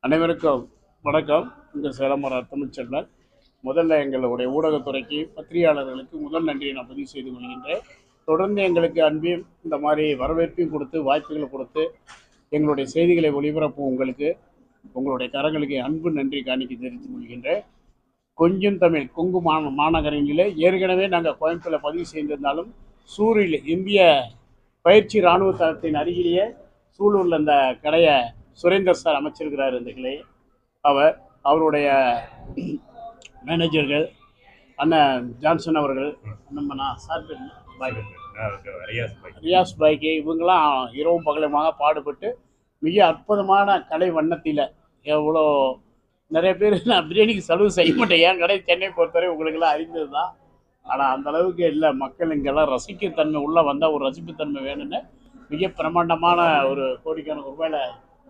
அனைவருக்கும் வணக்கம். இந்த சேலமர தமிழ்ச்செல்வன். முதல்ல எங்களுடைய ஊடகத்துறைக்கு, பத்திரிகையாளர்களுக்கு முதல் நன்றியை நான் பதிவு செய்து கொள்கின்றேன். தொடர்ந்து எங்களுக்கு அன்பையும் இந்த மாதிரி வரவேற்பையும் கொடுத்து, வாய்ப்புகளை கொடுத்து, எங்களுடைய செய்திகளை ஒளிபரப்பும் உங்களுக்கு, உங்களுடைய கரங்களுக்கு அன்பு நன்றி காணிக்க தெரிவித்துக் கொள்கின்றேன். கொஞ்சம் தமிழ் கொங்கு மாநகரிலே ஏற்கனவே நாங்கள் கோயம்புத்தூரில் பதிவு செய்திருந்தாலும், சூரில் இந்திய பயிற்சி இராணுவ தளத்தின் அருகிலேயே சூலூரில் அந்த கடையை சுரேந்தர் சார் அமைச்சிருக்கிறார். இந்த கிளையை அவருடைய மேனேஜர்கள் அண்ணன் ஜான்சன் அவர்கள், நம்ம சார் ரியாஸ் பாய்க்கு, இவங்கெல்லாம் இரவும் பகலுமாக பாடுபட்டு மிக அற்புதமான கலை வண்ணத்தில் எவ்வளோ நிறைய பேர் நான் பிரியாணிக்கு செலவு செய்ய மாட்டேன். என் கடை சென்னை பொறுத்தவரை உங்களுக்கெல்லாம் அறிந்தது தான். ஆனால் அந்த அளவுக்கு இல்லை. மக்கள் இங்கெல்லாம் ரசிக்கத்தன்மை உள்ளே வந்தால் ஒரு ரசிப்புத்தன்மை வேணும்னு மிக பிரமாண்டமான ஒரு கோடிக்கணக்கு ரூபாயில்